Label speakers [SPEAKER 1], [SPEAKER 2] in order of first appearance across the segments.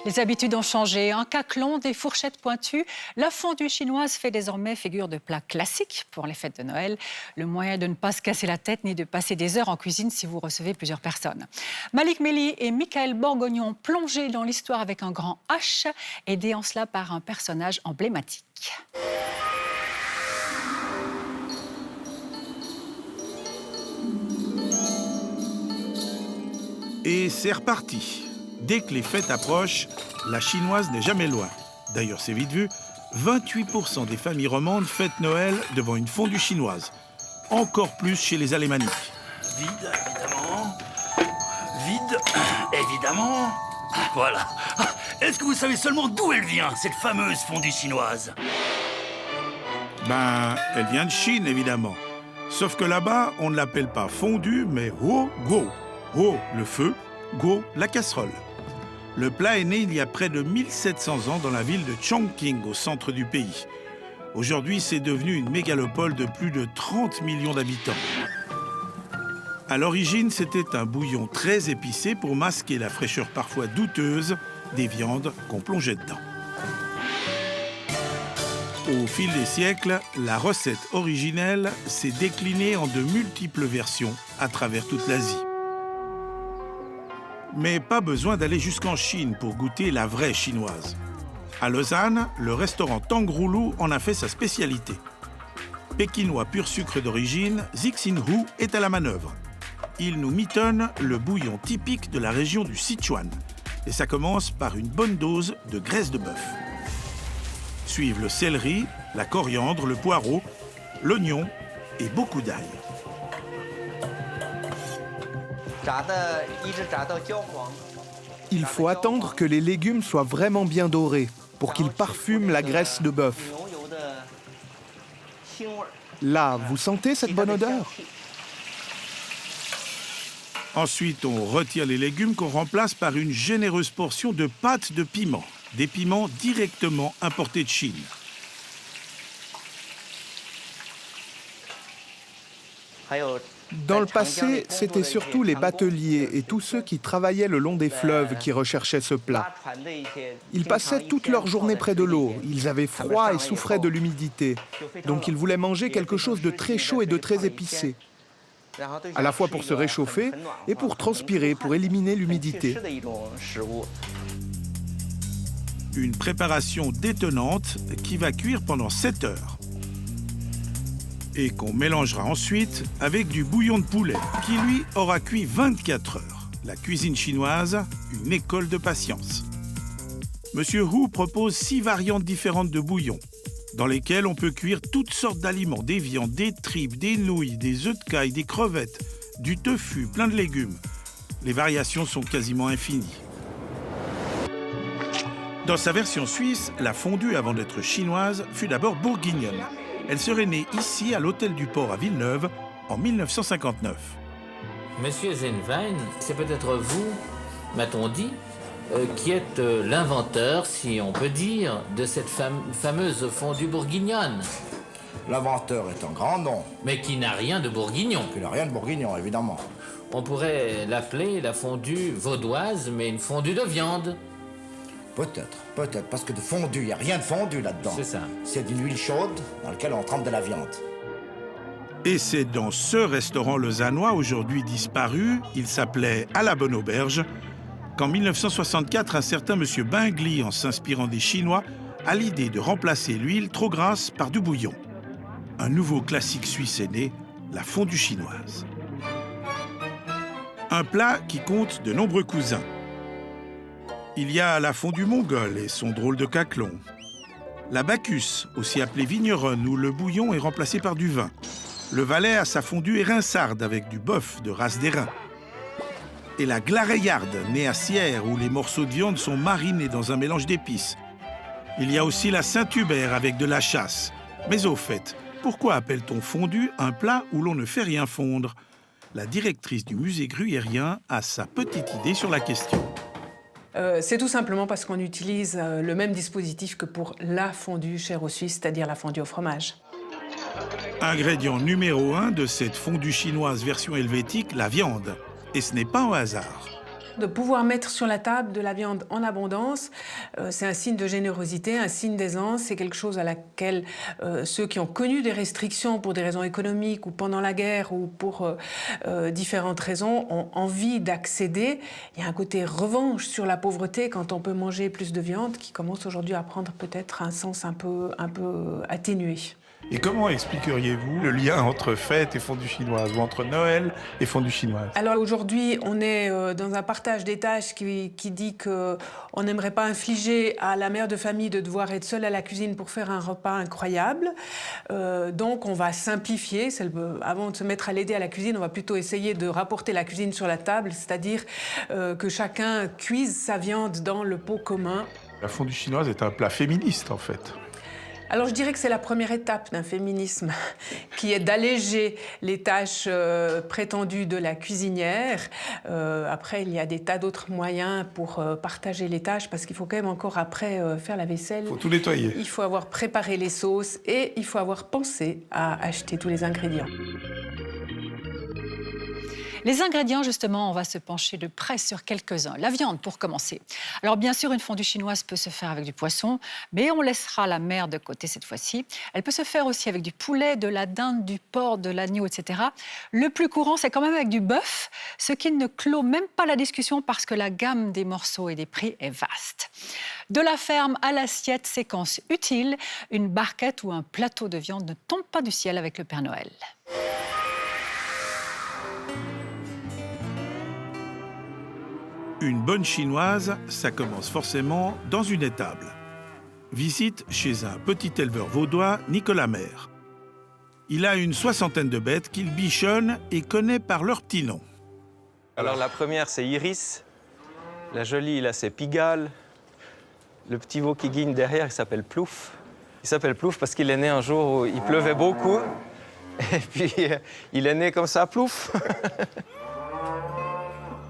[SPEAKER 1] Les habitudes ont changé. Un caclon, des fourchettes pointues. La fondue chinoise fait désormais figure de plat classique pour les fêtes de Noël. Le moyen de ne pas se casser la tête ni de passer des heures en cuisine si vous recevez plusieurs personnes. Malik Melli et Michael Borgognon plongés dans l'histoire avec un grand H, aidés en cela par un personnage emblématique.
[SPEAKER 2] Et c'est reparti. Dès que les fêtes approchent, la chinoise n'est jamais loin. D'ailleurs, c'est vite vu, 28% des familles romandes fêtent Noël devant une fondue chinoise. Encore plus chez les alémaniques.
[SPEAKER 3] Vide, évidemment. Vide, évidemment. Voilà. Est-ce que vous savez seulement d'où elle vient, cette fameuse fondue chinoise?
[SPEAKER 2] Ben, elle vient de Chine, évidemment. Sauf que là-bas, on ne l'appelle pas fondue, mais ho go. Ho, le feu, go, la casserole. Le plat est né il y a près de 1700 ans dans la ville de Chongqing, au centre du pays. Aujourd'hui, c'est devenu une mégalopole de plus de 30 millions d'habitants. À l'origine, c'était un bouillon très épicé pour masquer la fraîcheur parfois douteuse des viandes qu'on plongeait dedans. Au fil des siècles, la recette originelle s'est déclinée en de multiples versions à travers toute l'Asie. Mais pas besoin d'aller jusqu'en Chine pour goûter la vraie chinoise. À Lausanne, le restaurant Tangroulou en a fait sa spécialité. Pékinois pur sucre d'origine, Zixin Hu est à la manœuvre. Il nous mitonne le bouillon typique de la région du Sichuan. Et ça commence par une bonne dose de graisse de bœuf. Suivent le céleri, la coriandre, le poireau, l'oignon et beaucoup d'ail.
[SPEAKER 4] Il faut attendre que les légumes soient vraiment bien dorés pour qu'ils parfument la graisse de bœuf. Là, vous sentez cette bonne odeur?
[SPEAKER 2] Ensuite, on retire les légumes qu'on remplace par une généreuse portion de pâte de piment. Des piments directement importés de Chine.
[SPEAKER 4] Dans le passé, c'était surtout les bateliers et tous ceux qui travaillaient le long des fleuves qui recherchaient ce plat. Ils passaient toute leur journée près de l'eau, ils avaient froid et souffraient de l'humidité. Donc ils voulaient manger quelque chose de très chaud et de très épicé. À la fois pour se réchauffer et pour transpirer, pour éliminer l'humidité.
[SPEAKER 2] Une préparation détonnante qui va cuire pendant 7 heures. Et qu'on mélangera ensuite avec du bouillon de poulet, qui lui aura cuit 24 heures. La cuisine chinoise, une école de patience. Monsieur Hu propose 6 variantes différentes de bouillon, dans lesquelles on peut cuire toutes sortes d'aliments, des viandes, des tripes, des nouilles, des œufs de caille, des crevettes, du tofu, plein de légumes. Les variations sont quasiment infinies. Dans sa version suisse, la fondue, avant d'être chinoise, fut d'abord bourguignonne. Elle serait née ici, à l'Hôtel du Port à Villeneuve, en 1959.
[SPEAKER 5] Monsieur Zenwein, c'est peut-être vous, m'a-t-on dit, qui êtes l'inventeur, si on peut dire, de cette fameuse fondue bourguignonne.
[SPEAKER 6] L'inventeur est un grand nom.
[SPEAKER 5] Mais qui n'a rien de bourguignon.
[SPEAKER 6] Il n'a rien de bourguignon, évidemment.
[SPEAKER 5] On pourrait l'appeler la fondue vaudoise, mais une fondue de viande.
[SPEAKER 6] Peut-être, parce que de fondu, il n'y a rien de fondu là-dedans.
[SPEAKER 5] C'est ça.
[SPEAKER 6] C'est d'une huile chaude dans laquelle on trempe de la viande.
[SPEAKER 2] Et c'est dans ce restaurant lausannois, aujourd'hui disparu, il s'appelait À la Bonne Auberge, qu'en 1964, un certain monsieur Bingli, en s'inspirant des Chinois, a l'idée de remplacer l'huile trop grasse par du bouillon. Un nouveau classique suisse est né, la fondue chinoise. Un plat qui compte de nombreux cousins. Il y a la fondue mongole et son drôle de caclon. La Bacchus, aussi appelée vigneronne, où le bouillon est remplacé par du vin. Le Valais a sa fondue érinsarde avec du bœuf de race d'airain. Et la glareillarde, née à Sierre, où les morceaux de viande sont marinés dans un mélange d'épices. Il y a aussi la Saint-Hubert avec de la chasse. Mais au fait, pourquoi appelle-t-on fondue un plat où l'on ne fait rien fondre? La directrice du musée gruyérien a sa petite idée sur la question.
[SPEAKER 7] C'est tout simplement parce qu'on utilise le même dispositif que pour la fondue chère aux Suisses, c'est-à-dire la fondue au fromage.
[SPEAKER 2] Ingrédient numéro 1 de cette fondue chinoise version helvétique, la viande. Et ce n'est pas un hasard.
[SPEAKER 7] De pouvoir mettre sur la table de la viande en abondance, c'est un signe de générosité, un signe d'aisance. C'est quelque chose à laquelle ceux qui ont connu des restrictions pour des raisons économiques ou pendant la guerre ou pour différentes raisons ont envie d'accéder. Il y a un côté revanche sur la pauvreté quand on peut manger plus de viande qui commence aujourd'hui à prendre peut-être un sens un peu atténué.
[SPEAKER 2] Et comment expliqueriez-vous le lien entre fête et fondue chinoise, ou entre Noël et fondue chinoise?
[SPEAKER 7] Alors aujourd'hui, on est dans un partage des tâches qui dit qu'on n'aimerait pas infliger à la mère de famille de devoir être seule à la cuisine pour faire un repas incroyable. Donc on va simplifier. Avant de se mettre à l'aider à la cuisine, on va plutôt essayer de rapporter la cuisine sur la table, c'est-à-dire que chacun cuise sa viande dans le pot commun.
[SPEAKER 2] La fondue chinoise est un plat féministe, en fait.
[SPEAKER 7] Alors je dirais que c'est la première étape d'un féminisme qui est d'alléger les tâches prétendues de la cuisinière. Après, il y a des tas d'autres moyens pour partager les tâches parce qu'il faut quand même encore après faire la vaisselle.
[SPEAKER 2] Il faut tout nettoyer.
[SPEAKER 7] Il faut avoir préparé les sauces et il faut avoir pensé à acheter tous les ingrédients.
[SPEAKER 1] Les ingrédients, justement, on va se pencher de près sur quelques-uns. La viande, pour commencer. Alors, bien sûr, une fondue chinoise peut se faire avec du poisson, mais on laissera la mer de côté cette fois-ci. Elle peut se faire aussi avec du poulet, de la dinde, du porc, de l'agneau, etc. Le plus courant, c'est quand même avec du bœuf, ce qui ne clôt même pas la discussion parce que la gamme des morceaux et des prix est vaste. De la ferme à l'assiette, séquence utile, une barquette ou un plateau de viande ne tombe pas du ciel avec le Père Noël.
[SPEAKER 2] Une bonne chinoise, ça commence forcément dans une étable. Visite chez un petit éleveur vaudois, Nicolas Maire. Il a une 60aine de bêtes qu'il bichonne et connaît par leur petit nom.
[SPEAKER 8] Alors la première, c'est Iris. La jolie, là, c'est Pigalle. Le petit veau qui guigne derrière, il s'appelle Plouf. Il s'appelle Plouf parce qu'il est né un jour où il pleuvait beaucoup. Et puis, il est né comme ça, Plouf.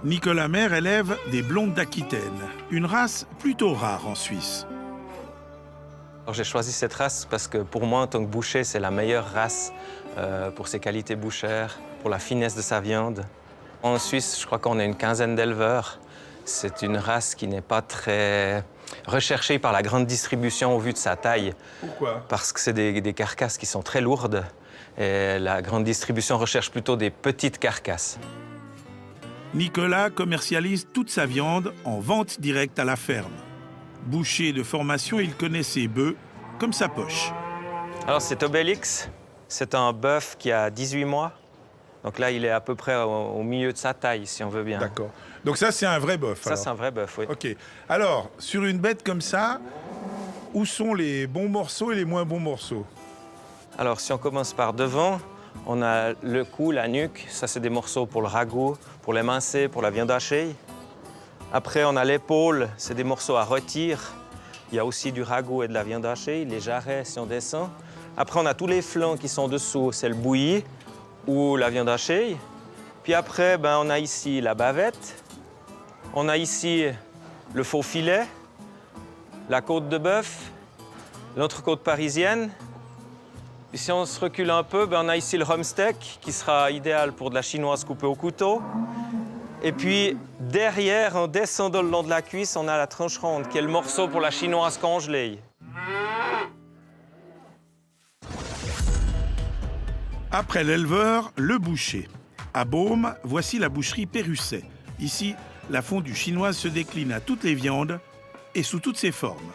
[SPEAKER 2] Nicolas Maire élève des blondes d'Aquitaine, une race plutôt rare en Suisse.
[SPEAKER 8] Alors, j'ai choisi cette race parce que pour moi, en tant que boucher, c'est la meilleure race pour ses qualités bouchères, pour la finesse de sa viande. En Suisse, je crois qu'on a une quinzaine d'éleveurs. C'est une race qui n'est pas très recherchée par la grande distribution au vu de sa taille.
[SPEAKER 2] Pourquoi?
[SPEAKER 8] Parce que c'est des carcasses qui sont très lourdes et la grande distribution recherche plutôt des petites carcasses.
[SPEAKER 2] Nicolas commercialise toute sa viande en vente directe à la ferme. Boucher de formation, il connaît ses bœufs comme sa poche.
[SPEAKER 8] Alors, c'est Obélix. C'est un bœuf qui a 18 mois. Donc là, il est à peu près au milieu de sa taille, si on veut bien.
[SPEAKER 2] D'accord. Donc ça, c'est un vrai bœuf.
[SPEAKER 8] Ça, c'est un vrai bœuf, oui.
[SPEAKER 2] OK. Alors, sur une bête comme ça, où sont les bons morceaux et les moins bons morceaux?
[SPEAKER 8] Alors, si on commence par devant, on a le cou, la nuque. Ça, c'est des morceaux pour le ragoût, pour l'émincer, pour la viande hachée. Après, on a l'épaule. C'est des morceaux à rôtir. Il y a aussi du ragoût et de la viande hachée. Les jarrets, si on descend. Après, on a tous les flancs qui sont dessous. C'est le bouilli ou la viande hachée. Puis après, on a ici la bavette. On a ici le faux filet, la côte de bœuf, l'entrecôte parisienne. Puis si on se recule un peu, on a ici le rumsteak, qui sera idéal pour de la chinoise coupée au couteau. Et puis, derrière, en descendant le long de la cuisse, on a la tranche ronde, qui est le morceau pour la chinoise congelée.
[SPEAKER 2] Après l'éleveur, le boucher. À Beaume, voici la boucherie Pérusset. Ici, la fondue chinoise se décline à toutes les viandes et sous toutes ses formes.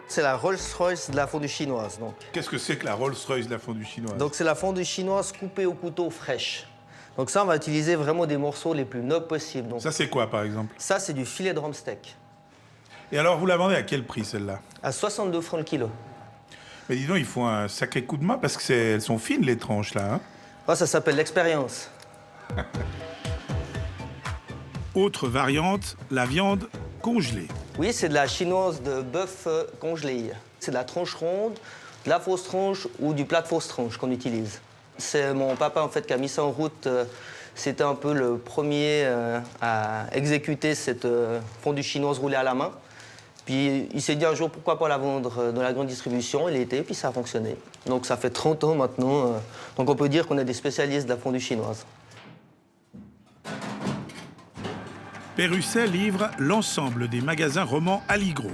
[SPEAKER 9] C'est la Rolls-Royce de la fondue chinoise.
[SPEAKER 2] Qu'est-ce que c'est que la Rolls-Royce de la fondue chinoise?
[SPEAKER 9] Donc c'est la fondue chinoise coupée au couteau fraîche. Donc ça, on va utiliser vraiment des morceaux les plus nobles possibles. Donc,
[SPEAKER 2] ça, c'est quoi, par exemple?
[SPEAKER 9] ça, c'est du filet de rumsteak.
[SPEAKER 2] Et alors, vous la vendez à quel prix, celle-là?
[SPEAKER 9] À 62 francs le kilo.
[SPEAKER 2] Mais dis donc, il faut un sacré coup de main parce qu'elles sont fines, les tranches, là. Hein?
[SPEAKER 9] Oh, ça s'appelle l'expérience.
[SPEAKER 2] Autre variante, la viande congelée.
[SPEAKER 9] Oui, c'est de la chinoise de bœuf congelée. C'est de la tranche ronde, de la fausse tranche ou du plat de fausse tranche qu'on utilise. C'est mon papa, en fait, qui a mis ça en route. C'était un peu le premier à exécuter cette fondue chinoise roulée à la main. Puis il s'est dit un jour, pourquoi pas la vendre dans la grande distribution. Il était, puis ça a fonctionné. Donc ça fait 30 ans maintenant. Donc on peut dire qu'on est des spécialistes de la fondue chinoise.
[SPEAKER 2] Perusset livre l'ensemble des magasins romans Alligro.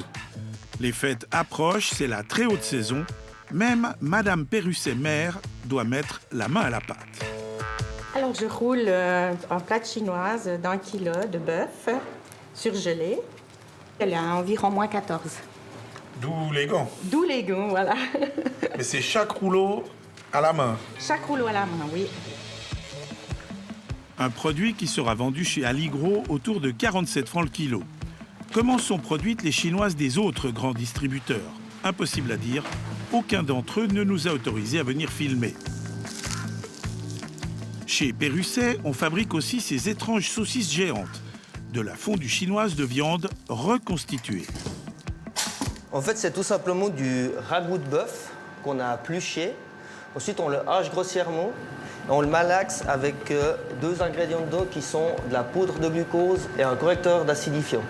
[SPEAKER 2] Les fêtes approchent, c'est la très haute saison. Même Madame Perusset mère doit mettre la main à la pâte.
[SPEAKER 10] Alors je roule en plate chinoise d'1 kilo de bœuf surgelé. Elle est à environ moins 14.
[SPEAKER 2] D'où les gants.
[SPEAKER 10] D'où les gants, voilà.
[SPEAKER 2] Mais c'est chaque rouleau à la main.
[SPEAKER 10] Chaque rouleau à la main, oui.
[SPEAKER 2] Un produit qui sera vendu chez Alligro autour de 47 francs le kilo. Comment sont produites les chinoises des autres grands distributeurs? Impossible à dire, aucun d'entre eux ne nous a autorisés à venir filmer. Chez Perusset, on fabrique aussi ces étranges saucisses géantes, de la fondue chinoise de viande reconstituée.
[SPEAKER 9] En fait, c'est tout simplement du ragoût de bœuf qu'on a épluché. Ensuite, on le hache grossièrement et on le malaxe avec 2 ingrédients dedans qui sont de la poudre de glucose et un correcteur d'acidifiant.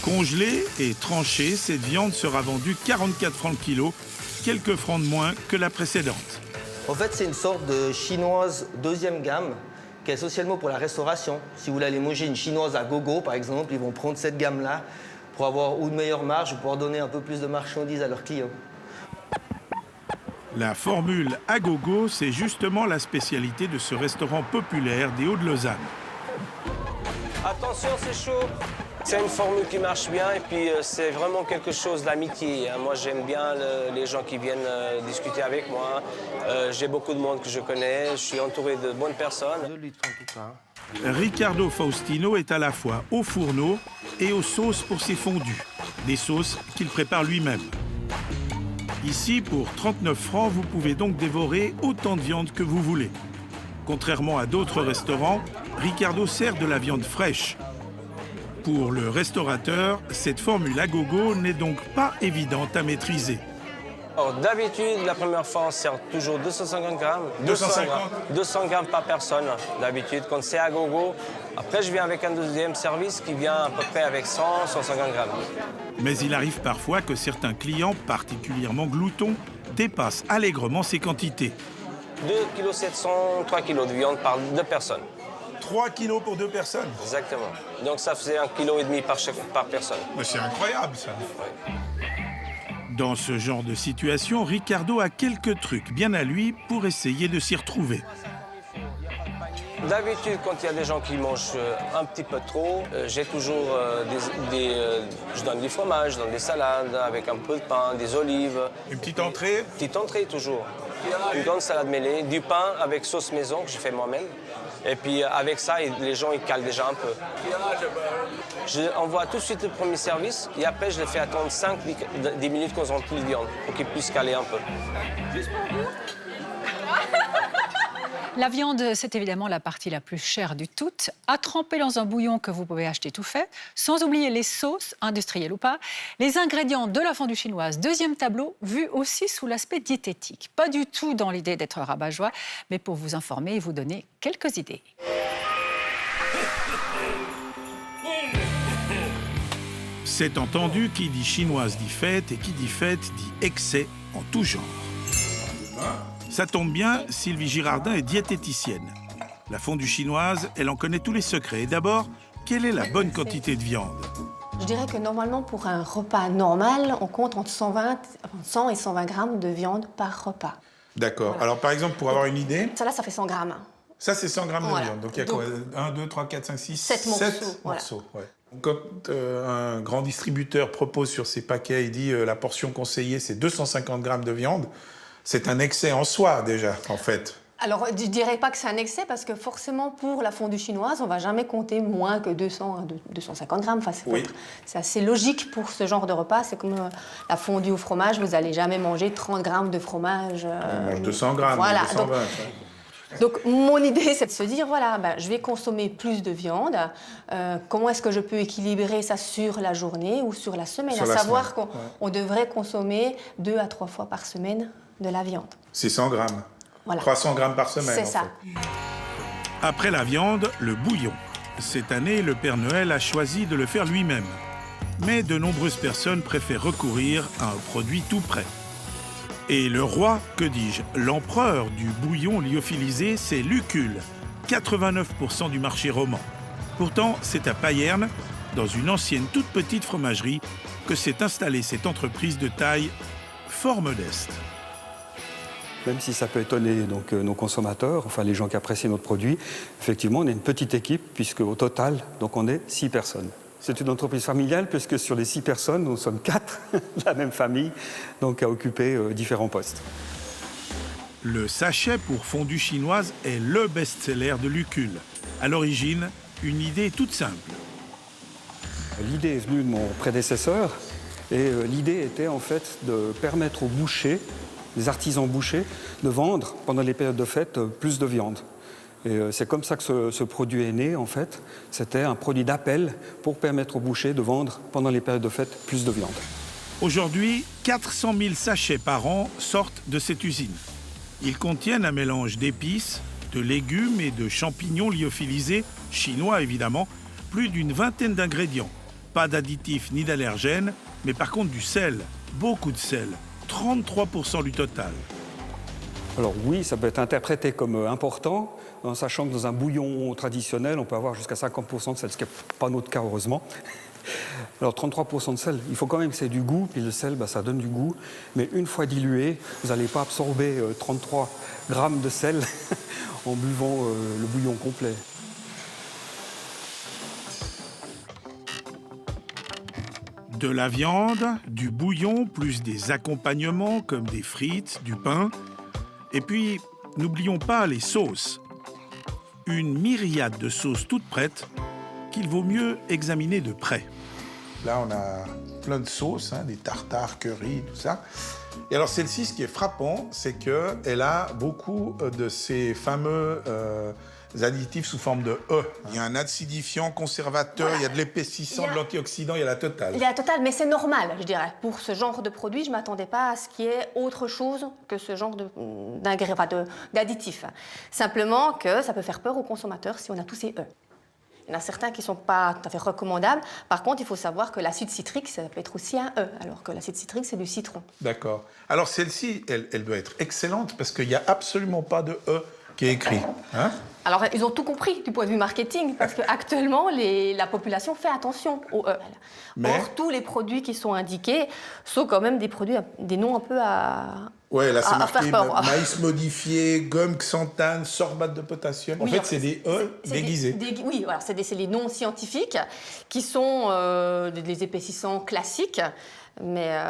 [SPEAKER 2] Congelée et tranchée, cette viande sera vendue 44 francs le kilo, quelques francs de moins que la précédente.
[SPEAKER 9] En fait, c'est une sorte de chinoise deuxième gamme qui est essentiellement pour la restauration. Si vous voulez aller manger une chinoise à gogo, par exemple, ils vont prendre cette gamme-là pour avoir ou une meilleure marge ou pouvoir donner un peu plus de marchandises à leurs clients.
[SPEAKER 2] La formule à gogo, c'est justement la spécialité de ce restaurant populaire des Hauts-de-Lausanne.
[SPEAKER 8] Attention, c'est chaud. C'est une formule qui marche bien et puis c'est vraiment quelque chose d'amitié. Moi, j'aime bien les gens qui viennent discuter avec moi. J'ai beaucoup de monde que je connais. Je suis entouré de bonnes personnes.
[SPEAKER 6] 2 litres en tout cas.
[SPEAKER 2] Ricardo Faustino est à la fois au fourneau et aux sauces pour ses fondus. Des sauces qu'il prépare lui-même. Ici, pour 39 francs, vous pouvez donc dévorer autant de viande que vous voulez. Contrairement à d'autres restaurants, Ricardo sert de la viande fraîche. Pour le restaurateur, cette formule à gogo n'est donc pas évidente à maîtriser.
[SPEAKER 8] Alors, d'habitude, la première fois, on sert toujours 250 grammes. 200 grammes par personne, d'habitude, quand c'est à gogo. Après, je viens avec un deuxième service qui vient à peu près avec 100, 150 grammes.
[SPEAKER 2] Mais il arrive parfois que certains clients, particulièrement gloutons, dépassent allègrement ces quantités.
[SPEAKER 8] 2,7 kg, 3 kg de viande par 2 personnes.
[SPEAKER 2] 3 kilos pour 2 personnes.
[SPEAKER 8] Exactement. Donc ça faisait 1,5 kg par personne.
[SPEAKER 2] Mais c'est incroyable, ça.
[SPEAKER 8] Ouais.
[SPEAKER 2] Dans ce genre de situation, Ricardo a quelques trucs bien à lui pour essayer de s'y retrouver.
[SPEAKER 8] D'habitude, quand il y a des gens qui mangent un petit peu trop, j'ai toujours je donne du fromage, je donne des salades avec un peu de pain, des olives.
[SPEAKER 2] Une petite entrée?
[SPEAKER 8] Petite entrée toujours. Une grande salade mêlée, du pain avec sauce maison que je fais moi-même. Et puis avec ça, les gens ils calent déjà un peu. Je envoie tout de suite le premier service et après je les fais attendre 5-10 minutes qu'on remplit de viande pour qu'ils puissent caler un peu.
[SPEAKER 1] La viande, c'est évidemment la partie la plus chère du tout, à tremper dans un bouillon que vous pouvez acheter tout fait, sans oublier les sauces, industrielles ou pas, les ingrédients de la fondue chinoise, deuxième tableau, vu aussi sous l'aspect diététique. Pas du tout dans l'idée d'être rabat-joie, mais pour vous informer et vous donner quelques idées.
[SPEAKER 2] C'est entendu, qui dit chinoise dit fête, et qui dit fête dit excès en tout genre. Ça tombe bien, Sylvie Girardin est diététicienne. La fondue chinoise, elle en connaît tous les secrets. Et d'abord, quelle est la bonne quantité de viande?
[SPEAKER 11] Je dirais que normalement, pour un repas normal, on compte entre 100 et 120 grammes de viande par repas.
[SPEAKER 2] D'accord.
[SPEAKER 11] Voilà.
[SPEAKER 2] Alors, par exemple, pour avoir une idée...
[SPEAKER 11] Ça, là, ça fait 100 grammes.
[SPEAKER 2] Ça, c'est 100 grammes
[SPEAKER 11] Voilà.
[SPEAKER 2] de viande. Donc, il y a quoi? 1, 2, 3, 4, 5, 6,
[SPEAKER 11] 7 morceaux.
[SPEAKER 2] 7
[SPEAKER 11] voilà.
[SPEAKER 2] morceaux. Ouais. Quand un grand distributeur propose sur ses paquets, il dit la portion conseillée, c'est 250 grammes de viande, c'est un excès en soi, déjà, en fait.
[SPEAKER 11] Alors, je ne dirais pas que c'est un excès, parce que forcément, pour la fondue chinoise, on ne va jamais compter moins que 200 à 250 grammes. Enfin, c'est assez logique pour ce genre de repas. C'est comme la fondue au fromage, vous n'allez jamais manger 30 grammes de fromage.
[SPEAKER 2] On mange 200 grammes,
[SPEAKER 11] voilà.
[SPEAKER 2] 220.
[SPEAKER 11] Donc, mon idée, c'est de se dire, voilà, je vais consommer plus de viande. Comment est-ce que je peux équilibrer ça sur la journée ou sur la semaine?
[SPEAKER 2] Sur
[SPEAKER 11] à savoir qu'on devrait consommer 2 à 3 fois par semaine de la viande.
[SPEAKER 2] C'est 100 grammes.
[SPEAKER 11] Voilà.
[SPEAKER 2] 300 grammes par semaine.
[SPEAKER 11] C'est ça.
[SPEAKER 2] Après la viande, le bouillon. Cette année, le Père Noël a choisi de le faire lui-même. Mais de nombreuses personnes préfèrent recourir à un produit tout prêt. Et le roi, que dis-je, l'empereur du bouillon lyophilisé, c'est Lucule, 89% du marché roman. Pourtant, c'est à Payerne, dans une ancienne toute petite fromagerie, que s'est installée cette entreprise de taille fort modeste.
[SPEAKER 12] Même si ça peut étonner donc, nos consommateurs, enfin les gens qui apprécient notre produit, effectivement, on est une petite équipe, puisque au total, donc, on est 6 personnes. C'est une entreprise familiale, puisque sur les 6 personnes, nous sommes 4 de la même famille, donc à occuper différents postes.
[SPEAKER 2] Le sachet pour fondue chinoise est le best-seller de Lucule. À l'origine, une idée toute simple.
[SPEAKER 12] L'idée est venue de mon prédécesseur, et l'idée était en fait de permettre aux bouchers, les artisans bouchers, de vendre pendant les périodes de fête plus de viande. Et c'est comme ça que ce produit est né en fait. C'était un produit d'appel pour permettre aux bouchers de vendre pendant les périodes de fête plus de viande.
[SPEAKER 2] Aujourd'hui, 400 000 sachets par an sortent de cette usine. Ils contiennent un mélange d'épices, de légumes et de champignons lyophilisés, chinois évidemment, plus d'une vingtaine d'ingrédients. Pas d'additifs ni d'allergènes, mais par contre du sel, beaucoup de sel, 33% du total.
[SPEAKER 12] Alors oui, ça peut être interprété comme important, en sachant que dans un bouillon traditionnel, on peut avoir jusqu'à 50% de sel, ce qui n'est pas notre cas heureusement. Alors 33% de sel, il faut quand même que c'est du goût, puis le sel, ça donne du goût, mais une fois dilué, vous n'allez pas absorber 33 grammes de sel en buvant le bouillon complet.
[SPEAKER 2] De la viande, du bouillon, plus des accompagnements comme des frites, du pain. Et puis, n'oublions pas les sauces. Une myriade de sauces toutes prêtes qu'il vaut mieux examiner de près.
[SPEAKER 13] Là, on a plein de sauces, des tartares, curry, tout ça. Et alors, celle-ci, ce qui est frappant, c'est qu'elle a beaucoup de ces fameux additifs sous forme de E. Il y a un acidifiant, conservateur, il y a de l'épaississant, de l'antioxydant, il y a la totale.
[SPEAKER 11] Il y a la totale, mais c'est normal, je dirais. Pour ce genre de produit, je ne m'attendais pas à ce qu'il y ait autre chose que ce genre d'additifs. Simplement que ça peut faire peur aux consommateurs si on a tous ces E. Il y en a certains qui ne sont pas tout à fait recommandables. Par contre, il faut savoir que l'acide citrique, ça peut être aussi un E, alors que l'acide citrique, c'est du citron.
[SPEAKER 13] D'accord. Alors, celle-ci, elle doit être excellente parce qu'il n'y a absolument pas de E qui est écrit.
[SPEAKER 11] Alors, ils ont tout compris du point de vue marketing, parce qu'actuellement, la population fait attention aux E. Mais... Or, tous les produits qui sont indiqués sont quand même des noms un peu à...
[SPEAKER 13] Ouais, là, c'est marqué maïs modifié, gomme xanthane, sorbate de potassium. En fait, c'est des E déguisés.
[SPEAKER 11] Oui, voilà, c'est les noms scientifiques qui sont des épaississants classiques, mais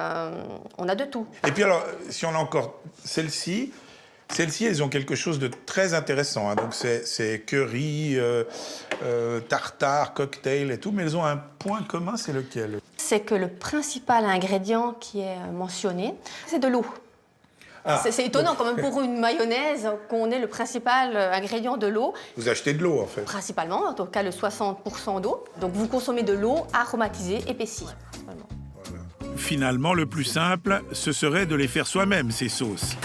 [SPEAKER 11] on a de tout.
[SPEAKER 13] Et puis alors, si on a encore celle-ci, elles ont quelque chose de très intéressant. Donc, c'est curry, tartare, cocktail et tout, mais elles ont un point commun, c'est lequel?
[SPEAKER 11] C'est que le principal ingrédient qui est mentionné, c'est de l'eau. C'est étonnant quand même pour une mayonnaise qu'on ait le principal ingrédient de l'eau.
[SPEAKER 13] Vous achetez de l'eau en fait?
[SPEAKER 11] Principalement, en tout cas le 60% d'eau. Donc vous consommez de l'eau aromatisée, épaissie.
[SPEAKER 2] Voilà. Finalement, le plus simple, ce serait de les faire soi-même, ces sauces.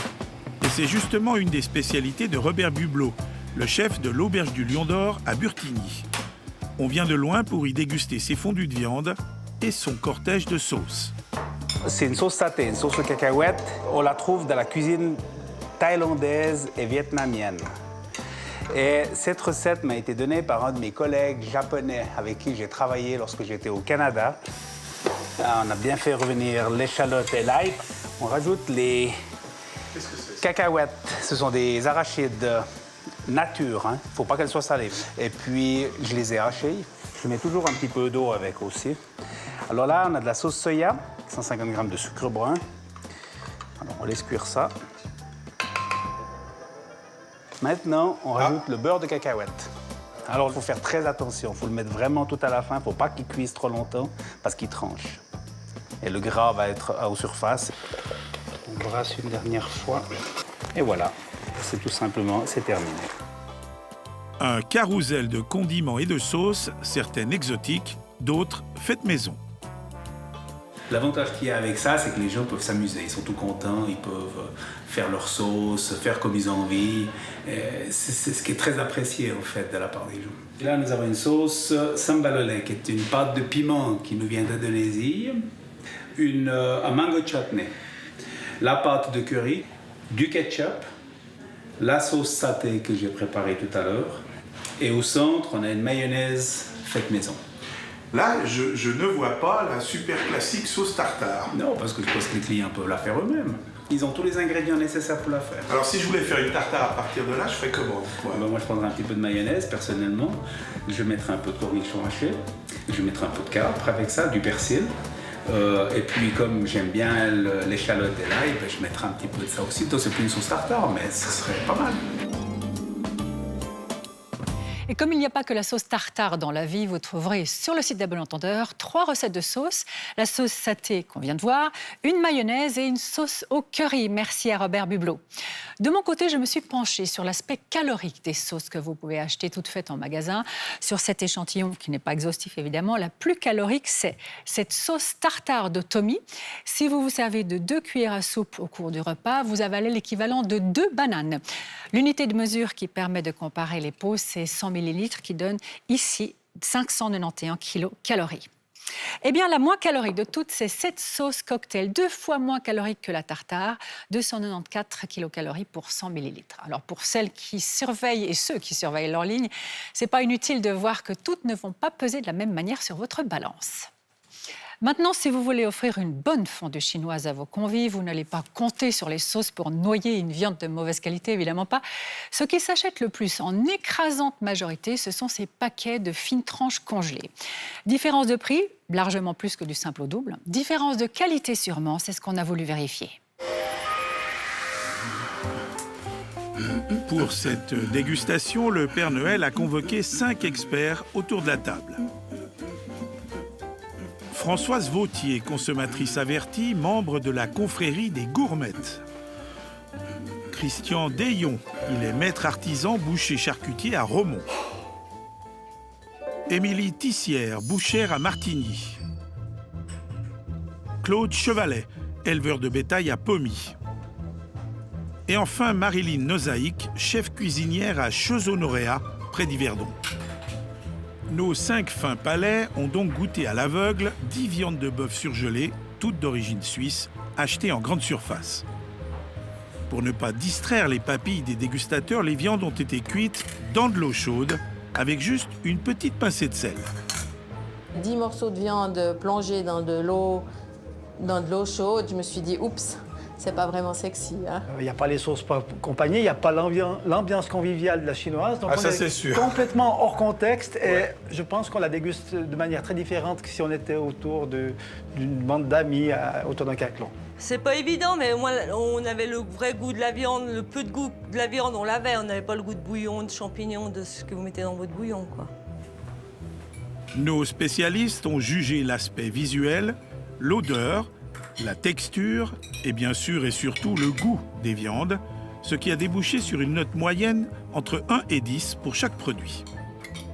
[SPEAKER 2] Et c'est justement une des spécialités de Robert Bublot, le chef de l'Auberge du Lion d'Or à Burtigny. On vient de loin pour y déguster ses fondus de viande et son cortège de sauces.
[SPEAKER 14] C'est une sauce satay, une sauce aux cacahuètes. On la trouve dans la cuisine thaïlandaise et vietnamienne. Et cette recette m'a été donnée par un de mes collègues japonais avec qui j'ai travaillé lorsque j'étais au Canada. On a bien fait revenir l'échalote et l'ail. On rajoute les cacahuètes. Ce sont des arachides nature. Il ne faut pas qu'elles soient salées. Et puis, je les ai hachées. Je mets toujours un petit peu d'eau avec aussi. Alors là, on a de la sauce soya, 150 g de sucre brun. Alors, on laisse cuire ça. Maintenant, on rajoute le beurre de cacahuète. Alors, il faut faire très attention. Il faut le mettre vraiment tout à la fin. Il ne faut pas qu'il cuise trop longtemps parce qu'il tranche. Et le gras va être aux surfaces. On brasse une dernière fois. Et voilà, c'est tout simplement, c'est terminé.
[SPEAKER 2] Un carrousel de condiments et de sauces, certaines exotiques, d'autres faites maison.
[SPEAKER 14] L'avantage qu'il y a avec ça, c'est que les gens peuvent s'amuser. Ils sont tout contents, ils peuvent faire leur sauce, faire comme ils ont envie. C'est ce qui est très apprécié, en fait, de la part des gens. Là, nous avons une sauce sambalolé, qui est une pâte de piment qui nous vient d'Indonésie. Un mango chutney, la pâte de curry, du ketchup, la sauce satay que j'ai préparée tout à l'heure, Et au centre, on a une mayonnaise faite maison.
[SPEAKER 13] Là, je ne vois pas la super classique sauce tartare.
[SPEAKER 14] Non, parce que je pense que les clients peuvent la faire eux-mêmes. Ils ont tous les ingrédients nécessaires pour la faire.
[SPEAKER 13] Alors si je voulais faire une tartare à partir de là, je ferais comment?
[SPEAKER 14] Moi, je prendrais un petit peu de mayonnaise, personnellement. Je mettrais un peu de cornichon haché. Je mettrais un peu de capre avec ça, du persil. Et puis, comme j'aime bien l'échalote et l'ail, je mettrai un petit peu de ça aussi. C'est plus une sauce tartare, mais ce serait pas mal.
[SPEAKER 1] Et comme il n'y a pas que la sauce tartare dans la vie, vous trouverez sur le site d'À Bon Entendeur 3 recettes de sauce. La sauce saté qu'on vient de voir, une mayonnaise et une sauce au curry. Merci à Robert Bublot. De mon côté, je me suis penchée sur l'aspect calorique des sauces que vous pouvez acheter toutes faites en magasin. Sur cet échantillon, qui n'est pas exhaustif évidemment, la plus calorique, c'est cette sauce tartare de Tommy. Si vous vous servez de 2 cuillères à soupe au cours du repas, vous avalez l'équivalent de 2 bananes. L'unité de mesure qui permet de comparer les pots, c'est 100 ml qui donne ici 591 kcal. Eh bien, la moins calorique de toutes, c'est cette sauce cocktail, 2 fois moins calorique que la tartare, 294 kcal pour 100 ml. Alors, pour celles qui surveillent et ceux qui surveillent leur ligne, c'est pas inutile de voir que toutes ne vont pas peser de la même manière sur votre balance. Maintenant, si vous voulez offrir une bonne fondue chinoise à vos convives, vous n'allez pas compter sur les sauces pour noyer une viande de mauvaise qualité, évidemment pas. Ce qui s'achète le plus en écrasante majorité, ce sont ces paquets de fines tranches congelées. Différence de prix, largement plus que du simple au double. Différence de qualité sûrement, c'est ce qu'on a voulu vérifier.
[SPEAKER 2] Pour cette dégustation, le Père Noël a convoqué 5 experts autour de la table. Françoise Vautier, consommatrice avertie, membre de la confrérie des gourmettes. Christian Dayon, il est maître artisan boucher charcutier à Romont. Émilie Tissière, bouchère à Martigny. Claude Chevalet, éleveur de bétail à Pommy. Et enfin Marilyn Nozaïc, chef cuisinière à Chezonoréa, près d'Yverdon. Nos 5 fins palais ont donc goûté à l'aveugle 10 viandes de bœuf surgelées, toutes d'origine suisse, achetées en grande surface. Pour ne pas distraire les papilles des dégustateurs, les viandes ont été cuites dans de l'eau chaude, avec juste une petite pincée de sel.
[SPEAKER 15] 10 morceaux de viande plongés dans de l'eau chaude, je me suis dit, oups, c'est pas vraiment sexy.
[SPEAKER 16] Il n'y a pas les sauces accompagnées, il n'y a pas l'ambiance conviviale de la chinoise. Donc
[SPEAKER 13] ça,
[SPEAKER 16] on
[SPEAKER 13] c'est
[SPEAKER 16] est
[SPEAKER 13] sûr.
[SPEAKER 16] Complètement hors contexte.
[SPEAKER 13] Ouais.
[SPEAKER 16] Et je pense qu'on la déguste de manière très différente que si on était autour d'une bande d'amis autour d'un caclon.
[SPEAKER 17] C'est pas évident, mais au moins on avait le vrai goût de la viande, le peu de goût de la viande, on l'avait. On n'avait pas le goût de bouillon, de champignons, de ce que vous mettez dans votre bouillon, quoi.
[SPEAKER 2] Nos spécialistes ont jugé l'aspect visuel, l'odeur, la texture et bien sûr et surtout le goût des viandes, ce qui a débouché sur une note moyenne entre 1 et 10 pour chaque produit.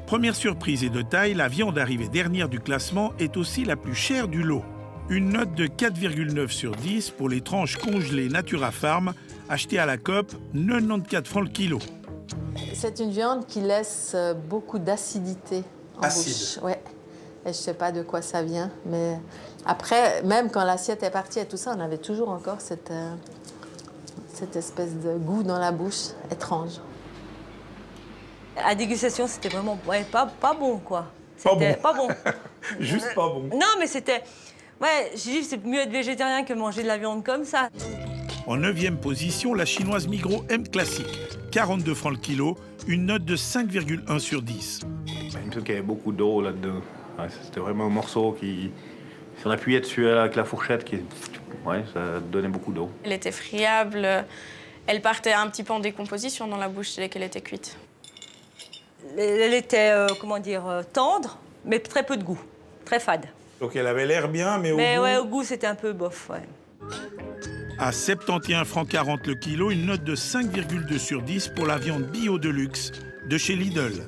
[SPEAKER 2] Première surprise et de taille, la viande arrivée dernière du classement est aussi la plus chère du lot. Une note de 4,9 sur 10 pour les tranches congelées Natura Farm, achetées à la Coop, 94 francs le kilo.
[SPEAKER 15] C'est une viande qui laisse beaucoup d'acidité en bouche. Ouais. Et je sais pas de quoi ça vient, mais après, même quand l'assiette est partie et tout ça, on avait toujours encore cette espèce de goût dans la bouche étrange.
[SPEAKER 17] À dégustation, c'était vraiment pas bon, quoi.
[SPEAKER 13] C'était
[SPEAKER 17] pas bon.
[SPEAKER 13] Juste pas bon.
[SPEAKER 17] Non, mais c'était... Ouais, j'ai dit, c'est mieux être végétarien que manger de la viande comme ça.
[SPEAKER 2] En 9e position, la chinoise Migros M Classique, 42 francs le kilo, une note de 5,1 sur 10.
[SPEAKER 18] Il me semble qu'il y avait beaucoup d'eau là-dedans. Ouais, c'était vraiment un morceau qui... Si on appuyait dessus avec la fourchette, ça donnait beaucoup d'eau.
[SPEAKER 19] Elle était friable, elle partait un petit peu en décomposition dans la bouche dès qu'elle était cuite.
[SPEAKER 17] Elle était, tendre, mais très peu de goût, très fade.
[SPEAKER 13] Donc elle avait l'air bien, mais
[SPEAKER 17] au goût, c'était un peu bof, ouais.
[SPEAKER 2] À 71 francs 40 le kilo, une note de 5,2 sur 10 pour la viande bio de luxe de chez Lidl.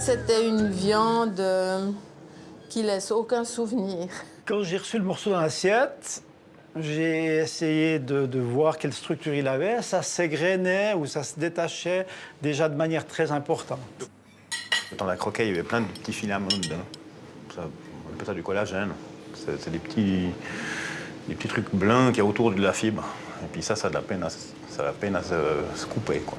[SPEAKER 15] C'était une viande qui laisse aucun souvenir.
[SPEAKER 16] Quand j'ai reçu le morceau dans l'assiette, j'ai essayé de voir quelle structure il avait. Ça s'égrenait ou ça se détachait déjà de manière très importante.
[SPEAKER 18] Dans la croquette, il y avait plein de petits filaments dedans. On appelle ça du collagène. C'est des petits trucs blancs qu'il y a autour de la fibre. Et puis ça a de la peine à se couper, quoi.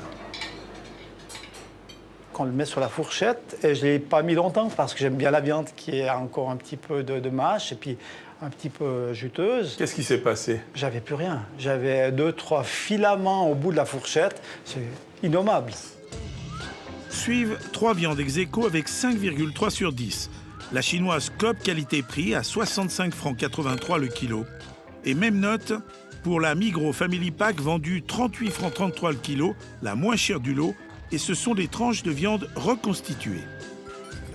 [SPEAKER 16] qu'on le met sur la fourchette. Et je ne l'ai pas mis longtemps parce que j'aime bien la viande qui est encore un petit peu de mâche et puis un petit peu juteuse.
[SPEAKER 13] Qu'est-ce qui s'est passé?
[SPEAKER 16] J'avais plus rien. J'avais 2-3 filaments au bout de la fourchette. C'est innommable.
[SPEAKER 2] Suivent 3 viandes ex aequo avec 5,3 sur 10. La chinoise Coop qualité-prix à 65 francs 83 le kilo. Et même note pour la Migros Family Pack vendue 38 francs 33 le kilo, la moins chère du lot. Et ce sont des tranches de viande reconstituées.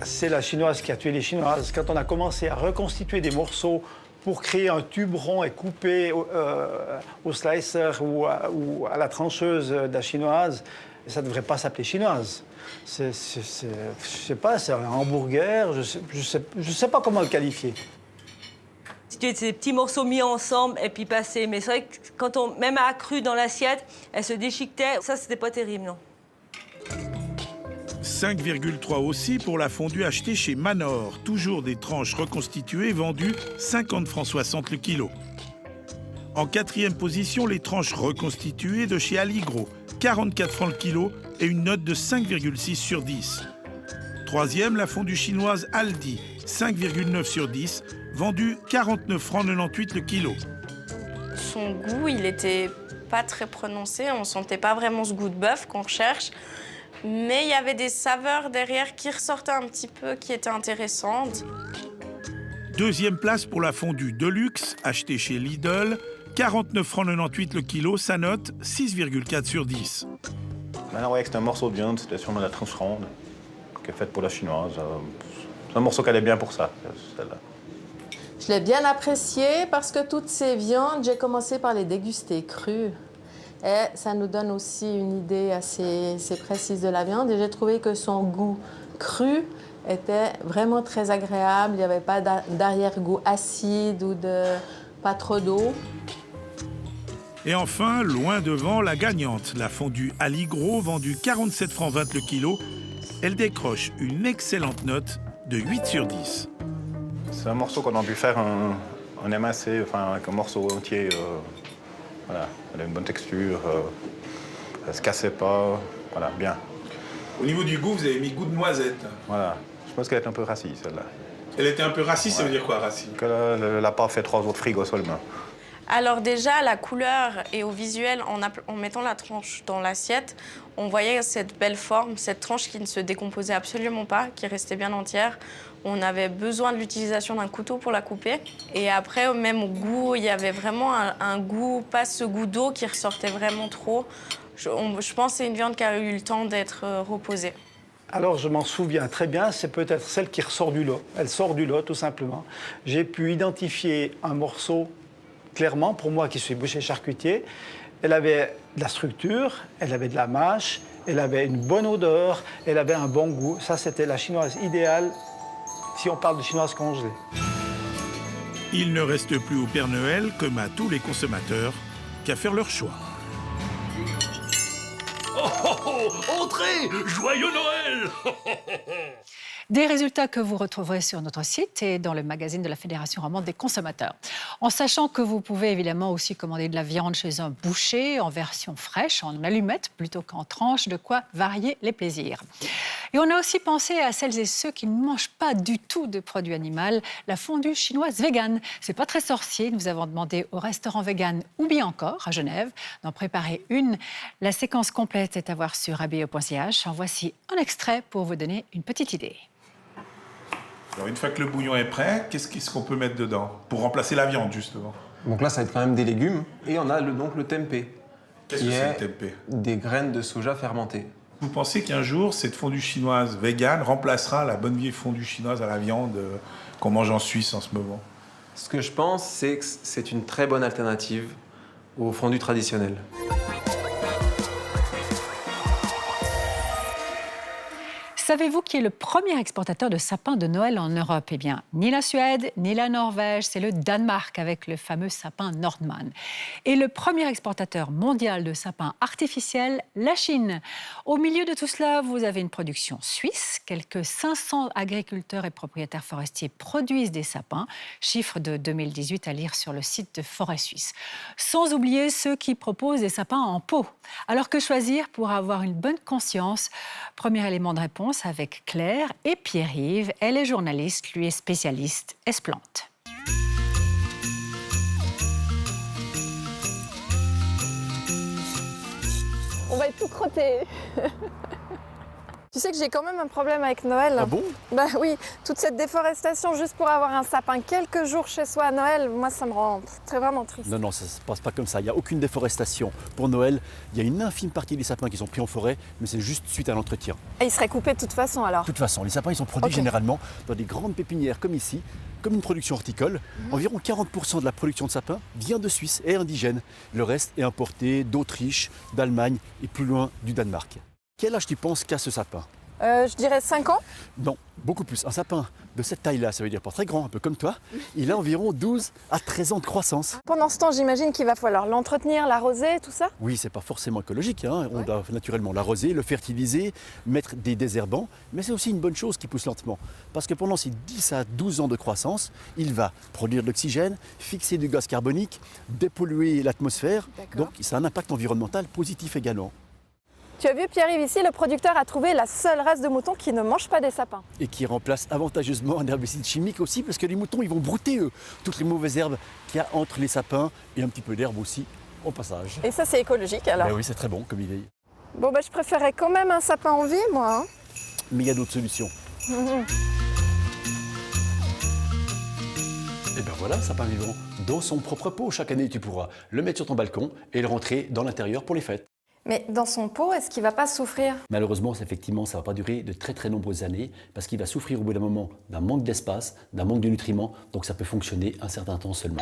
[SPEAKER 16] C'est la chinoise qui a tué les chinoises. Quand on a commencé à reconstituer des morceaux pour créer un tube rond et couper au slicer ou à la trancheuse de la chinoise, ça ne devrait pas s'appeler chinoise. Je sais pas, c'est un hamburger, je sais pas comment le qualifier.
[SPEAKER 17] C'est des petits morceaux mis ensemble et puis passés. Mais c'est vrai que quand on, même à cru dans l'assiette, elle se déchiquetait. Ça, c'était pas terrible, non.
[SPEAKER 2] 5,3 aussi pour la fondue achetée chez Manor. Toujours des tranches reconstituées vendues 50 francs 60 le kilo. En 4e position, les tranches reconstituées de chez Aligro. 44 francs le kilo et une note de 5,6 sur 10. 3e, la fondue chinoise Aldi. 5,9 sur 10. Vendue 49 francs 98 le kilo.
[SPEAKER 19] Son goût, il était pas très prononcé. On sentait pas vraiment ce goût de bœuf qu'on recherche. Mais il y avait des saveurs derrière qui ressortaient un petit peu, qui étaient intéressantes.
[SPEAKER 2] 2e place pour la fondue Deluxe, achetée chez Lidl. 49 francs 98 le kilo, sa note 6,4 sur 10.
[SPEAKER 18] Maintenant, ouais, c'est un morceau de viande, c'était sûrement la tranche ronde, qui est faite pour la chinoise. C'est un morceau qui allait bien pour ça, celle-là.
[SPEAKER 15] Je l'ai bien apprécié parce que toutes ces viandes, j'ai commencé par les déguster crues. Et ça nous donne aussi une idée assez précise de la viande. Et j'ai trouvé que son goût cru était vraiment très agréable. Il n'y avait pas d'arrière-goût acide ou pas trop d'eau.
[SPEAKER 2] Et enfin, loin devant, la gagnante, la fondue Aligro, vendue 47 francs 20 le kilo. Elle décroche une excellente note de 8 sur 10.
[SPEAKER 18] C'est un morceau qu'on a pu faire en émincé, enfin avec un morceau entier. Voilà, elle a une bonne texture, elle ne se cassait pas, voilà, bien.
[SPEAKER 13] Au niveau du goût, vous avez mis goût de noisette.
[SPEAKER 18] Voilà, je pense qu'elle est un peu rassis, celle-là.
[SPEAKER 13] Elle était un peu rassis, ouais. Ça veut dire quoi, rassis?
[SPEAKER 18] Qu'elle n'a pas fait 3 autres frigos seulement.
[SPEAKER 19] Alors déjà, la couleur et au visuel, en mettant la tranche dans l'assiette, on voyait cette belle forme, cette tranche qui ne se décomposait absolument pas, qui restait bien entière. On avait besoin de l'utilisation d'un couteau pour la couper. Et après, même au goût, il y avait vraiment un goût, pas ce goût d'eau qui ressortait vraiment trop. Je pense que c'est une viande qui a eu le temps d'être reposée.
[SPEAKER 16] Alors, je m'en souviens très bien, c'est peut-être celle qui ressort du lot. Elle sort du lot, tout simplement. J'ai pu identifier un morceau, clairement, pour moi qui suis boucher charcutier. Elle avait de la structure, elle avait de la mâche, elle avait une bonne odeur, elle avait un bon goût. Ça, c'était la chinoise idéale, si on parle de chinoise congelée.
[SPEAKER 2] Il ne reste plus au Père Noël, comme à tous les consommateurs, qu'à faire leur choix.
[SPEAKER 3] Oh, oh, oh, entrez! Joyeux Noël!
[SPEAKER 1] Des résultats que vous retrouverez sur notre site et dans le magazine de la Fédération romande des consommateurs. En sachant que vous pouvez évidemment aussi commander de la viande chez un boucher en version fraîche, en allumettes plutôt qu'en tranches, de quoi varier les plaisirs. Et on a aussi pensé à celles et ceux qui ne mangent pas du tout de produits animaux, la fondue chinoise végane. C'est pas très sorcier, nous avons demandé au restaurant vegan ou bien encore à Genève d'en préparer une. La séquence complète est à voir sur abe.ch. En voici un extrait pour vous donner une petite idée.
[SPEAKER 13] Alors, une fois que le bouillon est prêt, qu'est-ce qu'on peut mettre dedans pour remplacer la viande, justement?
[SPEAKER 20] Donc là, ça va être quand même des légumes. Et on a donc le tempeh.
[SPEAKER 13] Qu'est-ce que c'est le tempeh?
[SPEAKER 20] Des graines de soja fermentées.
[SPEAKER 13] Vous pensez qu'un jour, cette fondue chinoise végane remplacera la bonne vieille fondue chinoise à la viande qu'on mange en Suisse en ce moment?
[SPEAKER 20] Ce que je pense, c'est que c'est une très bonne alternative aux fondues traditionnelles.
[SPEAKER 1] Savez-vous qui est le premier exportateur de sapins de Noël en Europe? Eh bien, ni la Suède, ni la Norvège, c'est le Danemark avec le fameux sapin Nordman. Et le premier exportateur mondial de sapins artificiels, la Chine. Au milieu de tout cela, vous avez une production suisse. Quelques 500 agriculteurs et propriétaires forestiers produisent des sapins. Chiffre de 2018 à lire sur le site de Forêt Suisse. Sans oublier ceux qui proposent des sapins en pot. Alors que choisir pour avoir une bonne conscience? Premier élément de réponse avec Claire et Pierre-Yves. Elle est journaliste, lui est spécialiste esplante.
[SPEAKER 15] On va être tout crotté. Tu sais que j'ai quand même un problème avec Noël.
[SPEAKER 21] Ah bon?
[SPEAKER 15] Bah oui, toute cette déforestation juste pour avoir un sapin quelques jours chez soi à Noël, moi ça me rend vraiment triste.
[SPEAKER 21] Non, non, ça ne se passe pas comme ça. Il n'y a aucune déforestation. Pour Noël, il y a une infime partie des sapins qui sont pris en forêt, mais c'est juste suite à l'entretien.
[SPEAKER 15] Et ils seraient coupés de toute façon alors?
[SPEAKER 21] De toute façon, les sapins ils sont produits généralement dans des grandes pépinières comme ici, comme une production horticole. Environ 40% de la production de sapins vient de Suisse et indigène. Le reste est importé d'Autriche, d'Allemagne et plus loin du Danemark. Quel âge tu penses qu'a ce sapin?
[SPEAKER 15] Je dirais 5 ans.
[SPEAKER 21] Non, beaucoup plus. Un sapin de cette taille-là, ça veut dire pas très grand, un peu comme toi, il a environ 12 à 13 ans de croissance.
[SPEAKER 15] Pendant ce temps, j'imagine qu'il va falloir l'entretenir, l'arroser, tout ça?
[SPEAKER 21] Oui, c'est pas forcément écologique, hein. On doit naturellement l'arroser, le fertiliser, mettre des désherbants, mais c'est aussi une bonne chose qui pousse lentement. Parce que pendant ces 10 à 12 ans de croissance, il va produire de l'oxygène, fixer du gaz carbonique, dépolluer l'atmosphère, donc ça a un impact environnemental positif également.
[SPEAKER 15] Tu as vu, Pierre-Yves, ici, le producteur a trouvé la seule race de moutons qui ne mange pas des sapins.
[SPEAKER 21] Et qui remplace avantageusement un herbicide chimique aussi, parce que les moutons, ils vont brouter, eux, toutes les mauvaises herbes qu'il y a entre les sapins et un petit peu d'herbe aussi, au passage.
[SPEAKER 15] Et ça, c'est écologique, alors?
[SPEAKER 21] Ben oui, c'est très bon comme idée.
[SPEAKER 15] Bon, je préférais quand même un sapin en vie, moi.
[SPEAKER 21] Mais il y a d'autres solutions. Et ben voilà, sapin vivant, dans son propre pot. Chaque année, tu pourras le mettre sur ton balcon et le rentrer dans l'intérieur pour les fêtes.
[SPEAKER 15] Mais dans son pot, est-ce qu'il ne va pas souffrir?
[SPEAKER 21] Malheureusement, effectivement, ça ne va pas durer de très nombreuses années parce qu'il va souffrir au bout d'un moment d'un manque d'espace, d'un manque de nutriments, donc ça peut fonctionner un certain temps seulement.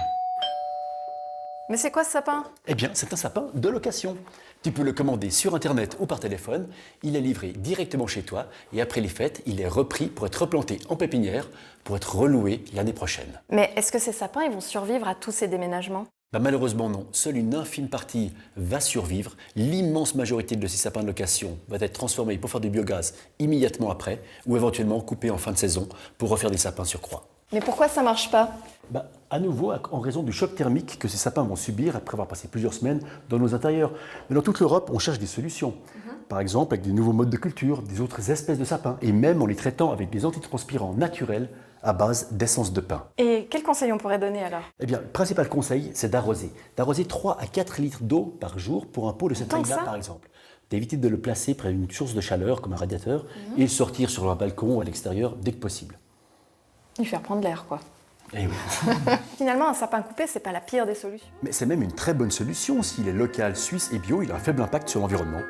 [SPEAKER 15] Mais c'est quoi ce sapin?
[SPEAKER 21] Eh bien, c'est un sapin de location. Tu peux le commander sur Internet ou par téléphone, il est livré directement chez toi et après les fêtes, il est repris pour être replanté en pépinière, pour être reloué l'année prochaine.
[SPEAKER 15] Mais est-ce que ces sapins ils vont survivre à tous ces déménagements?
[SPEAKER 21] Malheureusement non, seule une infime partie va survivre. L'immense majorité de ces sapins de location va être transformée pour faire du biogaz immédiatement après ou éventuellement coupée en fin de saison pour refaire des sapins sur croix.
[SPEAKER 15] Mais pourquoi ça marche pas?
[SPEAKER 21] À nouveau, en raison du choc thermique que ces sapins vont subir après avoir passé plusieurs semaines dans nos intérieurs. Mais dans toute l'Europe, on cherche des solutions. Par exemple, avec des nouveaux modes de culture, des autres espèces de sapins, et même en les traitant avec des antitranspirants naturels à base d'essence de pin.
[SPEAKER 15] Et quel conseil on pourrait donner alors?
[SPEAKER 21] Eh bien, le principal conseil, c'est d'arroser. D'arroser 3 à 4 litres d'eau par jour pour un pot de cette taille-là, par exemple. D'éviter de le placer près d'une source de chaleur, comme un radiateur, et le sortir sur un balcon ou à l'extérieur dès que possible.
[SPEAKER 15] Lui faire prendre l'air, quoi.
[SPEAKER 21] Eh oui.
[SPEAKER 15] Finalement, un sapin coupé, c'est pas la pire des solutions.
[SPEAKER 21] Mais c'est même une très bonne solution. S'il est local, suisse et bio, il a un faible impact sur l'environnement.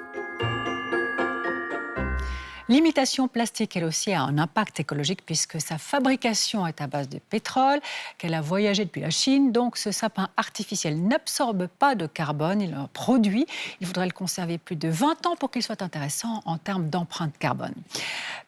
[SPEAKER 1] L'imitation plastique, elle aussi, a un impact écologique puisque sa fabrication est à base de pétrole, qu'elle a voyagé depuis la Chine. Donc, ce sapin artificiel n'absorbe pas de carbone, il en produit. Il faudrait le conserver plus de 20 ans pour qu'il soit intéressant en termes d'empreinte carbone.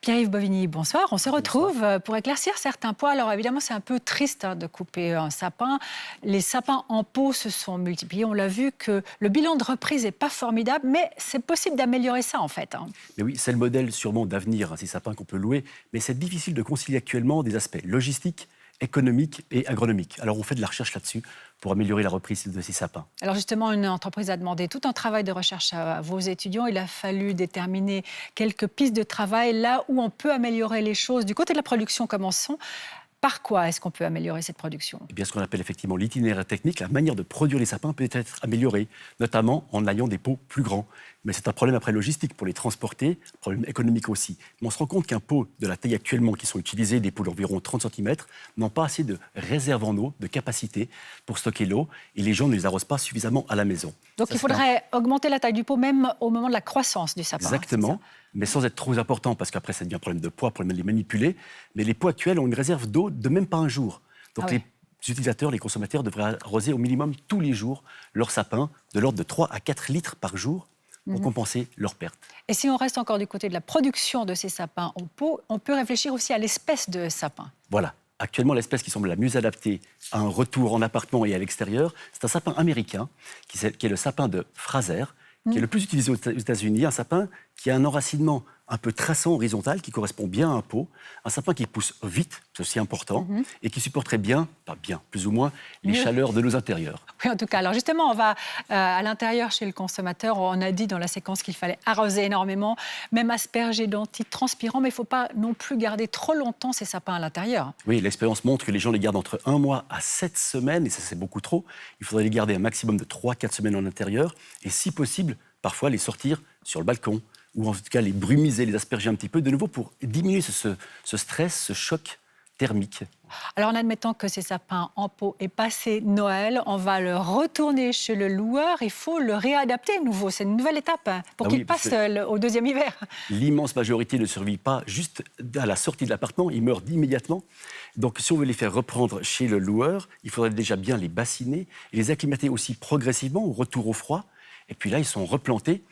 [SPEAKER 1] Pierre-Yves Bovigny, bonsoir. On se retrouve pour éclaircir certains points. Alors, évidemment, c'est un peu triste de couper un sapin. Les sapins en pot se sont multipliés. On l'a vu que le bilan de reprise n'est pas formidable, mais c'est possible d'améliorer ça, en fait.
[SPEAKER 21] Mais oui, c'est le modèle sûrement d'avenir, ces sapins qu'on peut louer, mais c'est difficile de concilier actuellement des aspects logistiques, économiques et agronomiques. Alors on fait de la recherche là-dessus pour améliorer la reprise de ces sapins.
[SPEAKER 1] Alors justement, une entreprise a demandé tout un travail de recherche à vos étudiants. Il a fallu déterminer quelques pistes de travail là où on peut améliorer les choses. Du côté de la production, commençons. Par quoi est-ce qu'on peut améliorer cette production?
[SPEAKER 21] Eh bien, ce qu'on appelle effectivement l'itinéraire technique, la manière de produire les sapins peut être améliorée, notamment en ayant des pots plus grands. Mais c'est un problème après logistique pour les transporter, un problème économique aussi. Mais on se rend compte qu'un pot de la taille actuellement qui sont utilisés, des pots d'environ 30 cm, n'ont pas assez de réserve en eau, de capacité pour stocker l'eau, et les gens ne les arrosent pas suffisamment à la maison.
[SPEAKER 1] Donc il faudrait augmenter la taille du pot même au moment de la croissance du sapin.
[SPEAKER 21] Exactement, mais sans être trop important, parce qu'après ça devient un problème de poids, problème de les manipuler. Mais les pots actuels ont une réserve d'eau de même pas un jour. Donc les utilisateurs, les consommateurs devraient arroser au minimum tous les jours leur sapin de l'ordre de 3 à 4 litres par jour pour compenser leurs pertes.
[SPEAKER 1] Et si on reste encore du côté de la production de ces sapins en pot, on peut réfléchir aussi à l'espèce de sapin.
[SPEAKER 21] Voilà. Actuellement, l'espèce qui semble la mieux adaptée à un retour en appartement et à l'extérieur, c'est un sapin américain, qui est le sapin de Fraser, qui est le plus utilisé aux États-Unis, un sapin qui a un enracinement un peu traçant horizontal, qui correspond bien à un pot, un sapin qui pousse vite, c'est aussi important, et qui supporterait bien, pas bien, plus ou moins, les chaleurs de nos intérieurs.
[SPEAKER 1] Oui, en tout cas. Alors justement, on va à l'intérieur chez le consommateur. On a dit dans la séquence qu'il fallait arroser énormément, même asperger d'antitranspirants, mais il ne faut pas non plus garder trop longtemps ces sapins à l'intérieur.
[SPEAKER 21] Oui, l'expérience montre que les gens les gardent entre 1 mois à 7 semaines, et ça c'est beaucoup trop. Il faudrait les garder un maximum de 3-4 semaines en intérieur, et si possible, parfois les sortir sur le balcon, ou en tout cas les brumiser, les asperger un petit peu, de nouveau pour diminuer ce stress, ce choc thermique.
[SPEAKER 1] Alors en admettant que ces sapins en pot est passé Noël, on va le retourner chez le loueur. Il faut le réadapter à nouveau. C'est une nouvelle étape pour qu'il passe au deuxième hiver.
[SPEAKER 21] L'immense majorité ne survit pas juste à la sortie de l'appartement, ils meurent immédiatement. Donc si on veut les faire reprendre chez le loueur, il faudrait déjà bien les bassiner et les acclimater aussi progressivement au retour au froid. Et puis là, ils sont replantés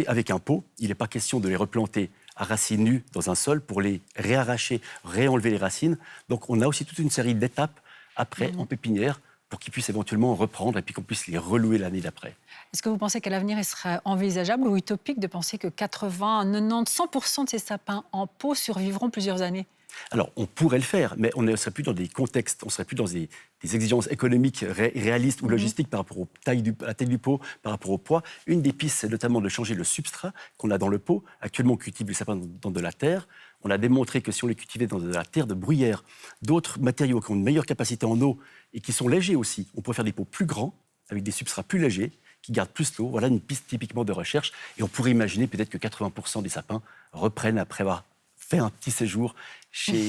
[SPEAKER 21] avec un pot. Il n'est pas question de les replanter à racines nues dans un sol pour les réarracher, réenlever les racines. Donc on a aussi toute une série d'étapes après en pépinière pour qu'ils puissent éventuellement reprendre et puis qu'on puisse les relouer l'année d'après.
[SPEAKER 1] Est-ce que vous pensez qu'à l'avenir, il serait envisageable ou utopique de penser que 80, 90, 100% de ces sapins en pot survivront plusieurs années ?
[SPEAKER 21] Alors, on pourrait le faire, mais on ne serait plus dans des contextes, on ne serait plus dans des exigences économiques réalistes ou logistiques par rapport à la taille du pot, par rapport au poids. Une des pistes, c'est notamment de changer le substrat qu'on a dans le pot. Actuellement, on cultive les sapins dans de la terre. On a démontré que si on les cultivait dans de la terre de bruyère, d'autres matériaux qui ont une meilleure capacité en eau et qui sont légers aussi, on pourrait faire des pots plus grands, avec des substrats plus légers, qui gardent plus l'eau. Voilà une piste typiquement de recherche. Et on pourrait imaginer peut-être que 80% des sapins reprennent après avoir fait un petit séjour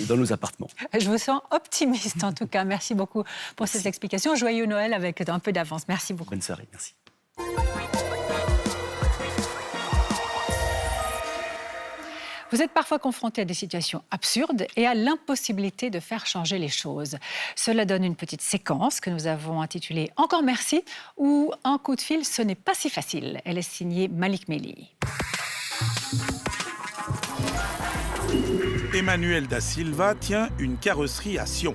[SPEAKER 21] dans nos appartements.
[SPEAKER 1] Je vous sens optimiste en tout cas. Merci beaucoup pour ces explications. Joyeux Noël avec un peu d'avance. Merci beaucoup.
[SPEAKER 21] Bonne soirée, merci.
[SPEAKER 1] Vous êtes parfois confronté à des situations absurdes et à l'impossibilité de faire changer les choses. Cela donne une petite séquence que nous avons intitulée « Encore merci » où un coup de fil, ce n'est pas si facile. Elle est signée Malik Meli.
[SPEAKER 2] Emmanuel da Silva tient une carrosserie à Sion.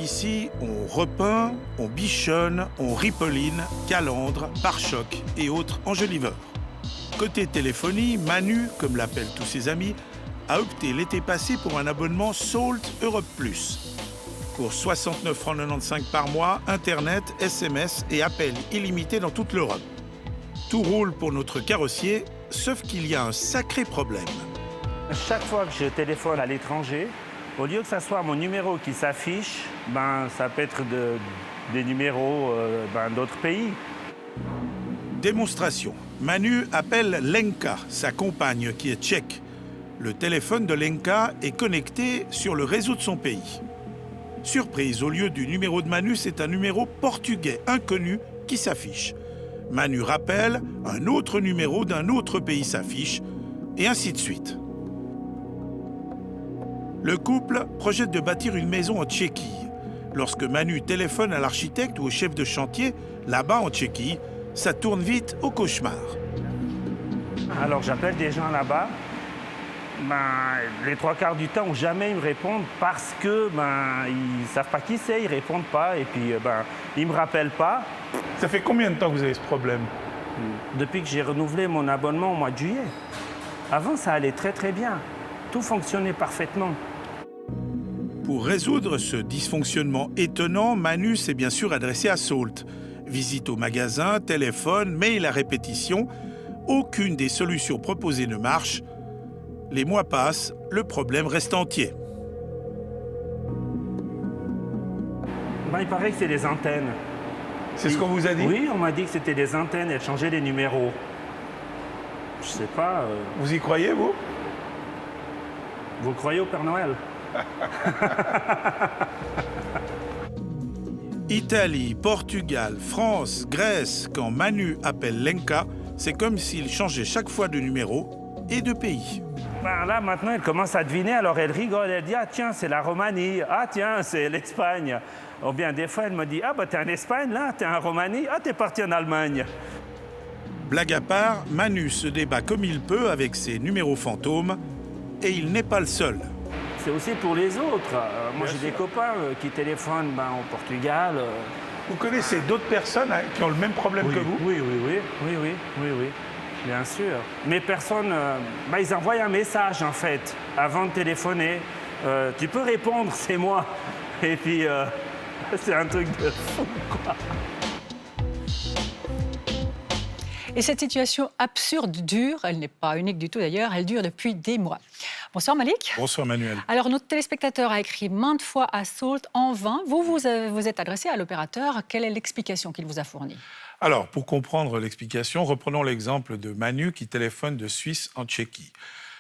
[SPEAKER 2] Ici, on repeint, on bichonne, on ripoline, calandre, pare-choc et autres enjoliveurs. Côté téléphonie, Manu, comme l'appellent tous ses amis, a opté l'été passé pour un abonnement Salt Europe Plus. Pour 69,95 francs par mois, Internet, SMS et appels illimités dans toute l'Europe. Tout roule pour notre carrossier, sauf qu'il y a un sacré problème.
[SPEAKER 16] Chaque fois que je téléphone à l'étranger, au lieu que ce soit mon numéro qui s'affiche, ça peut être des numéros d'autres pays.
[SPEAKER 2] Démonstration. Manu appelle Lenka, sa compagne qui est tchèque. Le téléphone de Lenka est connecté sur le réseau de son pays. Surprise, au lieu du numéro de Manu, c'est un numéro portugais inconnu qui s'affiche. Manu rappelle, un autre numéro d'un autre pays s'affiche, et ainsi de suite. Le couple projette de bâtir une maison en Tchéquie. Lorsque Manu téléphone à l'architecte ou au chef de chantier, là-bas en Tchéquie, ça tourne vite au cauchemar.
[SPEAKER 16] Alors j'appelle des gens là-bas. Les 3/4 du temps, jamais ils me répondent parce que ils ne savent pas qui c'est, ils ne répondent pas et puis ils ne me rappellent pas.
[SPEAKER 13] Ça fait combien de temps que vous avez ce problème?
[SPEAKER 16] Depuis que j'ai renouvelé mon abonnement au mois de juillet. Avant, ça allait très très bien. Tout fonctionnait parfaitement.
[SPEAKER 2] Pour résoudre ce dysfonctionnement étonnant, Manu s'est bien sûr adressé à Salt. Visite au magasin, téléphone, mail à répétition, aucune des solutions proposées ne marche. Les mois passent, le problème reste entier.
[SPEAKER 16] Il paraît que c'est les antennes.
[SPEAKER 13] C'est ce qu'on vous a dit?
[SPEAKER 16] Oui, on m'a dit que c'était les antennes et de changer les numéros. Je sais pas.
[SPEAKER 13] Vous y croyez, vous?
[SPEAKER 16] Vous croyez au Père Noël?
[SPEAKER 2] Italie, Portugal, France, Grèce, quand Manu appelle Lenka, c'est comme s'il changeait chaque fois de numéro et de pays.
[SPEAKER 16] Là, maintenant, elle commence à deviner, alors elle rigole, elle dit « Ah tiens, c'est la Roumanie, ah tiens, c'est l'Espagne ». Ou bien des fois, elle me dit « Ah t'es en Espagne, là, t'es en Roumanie, ah t'es parti en Allemagne ».
[SPEAKER 2] Blague à part, Manu se débat comme il peut avec ses numéros fantômes et il n'est pas le seul.
[SPEAKER 4] C'est aussi pour les autres. Moi, j'ai des copains qui téléphonent au Portugal.
[SPEAKER 13] Vous connaissez d'autres personnes qui ont le même problème que vous?
[SPEAKER 4] Oui, bien sûr. Mais personne, ils envoient un message, en fait, avant de téléphoner. Tu peux répondre, c'est moi. Et puis, c'est un truc de fou, quoi.
[SPEAKER 1] Et cette situation absurde dure, elle n'est pas unique du tout d'ailleurs, elle dure depuis des mois. Bonsoir Malik.
[SPEAKER 2] Bonsoir Manuel.
[SPEAKER 1] Alors notre téléspectateur a écrit maintes fois à Salt en vain. Vous êtes adressé à l'opérateur. Quelle est l'explication qu'il vous a fournie?
[SPEAKER 2] Alors, pour comprendre l'explication, reprenons l'exemple de Manu qui téléphone de Suisse en Tchéquie.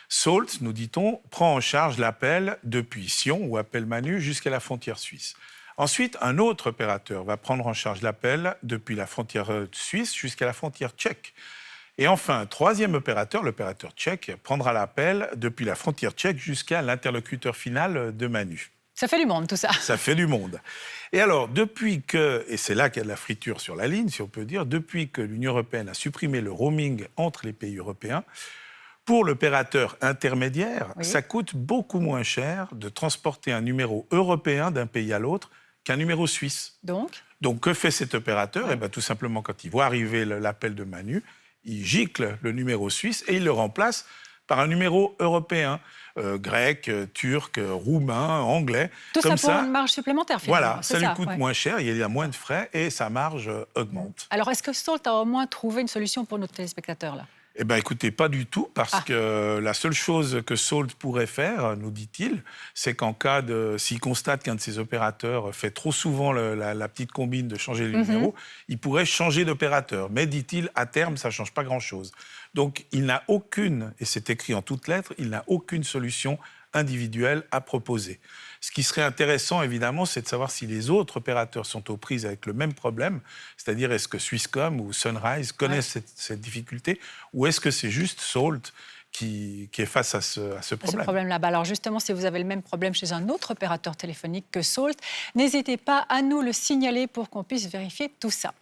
[SPEAKER 2] Salt, nous dit-on, prend en charge l'appel depuis Sion, où appelle Manu, jusqu'à la frontière suisse. Ensuite, un autre opérateur va prendre en charge l'appel depuis la frontière suisse jusqu'à la frontière tchèque. Et enfin, un troisième opérateur, l'opérateur tchèque, prendra l'appel depuis la frontière tchèque jusqu'à l'interlocuteur final de Manu.
[SPEAKER 1] Ça fait du monde, tout ça.
[SPEAKER 2] Ça fait du monde. Et alors, depuis que, et c'est là qu'il y a de la friture sur la ligne, si on peut dire, depuis que l'Union européenne a supprimé le roaming entre les pays européens, pour l'opérateur intermédiaire, ça coûte beaucoup moins cher de transporter un numéro européen d'un pays à l'autre qu'un numéro suisse. Donc, que fait cet opérateur? Tout simplement, quand il voit arriver l'appel de Manu, il gicle le numéro suisse et il le remplace par un numéro européen, grec, turc, roumain, anglais.
[SPEAKER 1] Tout ça pour une marge supplémentaire, finalement.
[SPEAKER 2] Voilà, ça lui coûte moins cher, il y a moins de frais et sa marge augmente.
[SPEAKER 1] Alors, est-ce que Salt a au moins trouvé une solution pour nos téléspectateurs, là?
[SPEAKER 2] Eh bien, écoutez, pas du tout, parce que la seule chose que Salt pourrait faire, nous dit-il, c'est qu'en cas de... S'il constate qu'un de ses opérateurs fait trop souvent la petite combine de changer le numéro, il pourrait changer d'opérateur. Mais, dit-il, à terme, ça ne change pas grand-chose. Donc, il n'a aucune, et c'est écrit en toutes lettres, il n'a aucune solution individuelle à proposer. Ce qui serait intéressant, évidemment, c'est de savoir si les autres opérateurs sont aux prises avec le même problème, c'est-à-dire est-ce que Swisscom ou Sunrise connaissent cette difficulté, ou est-ce que c'est juste Salt qui est face à ce problème.
[SPEAKER 1] Là-bas. Alors justement, si vous avez le même problème chez un autre opérateur téléphonique que Salt, n'hésitez pas à nous le signaler pour qu'on puisse vérifier tout ça.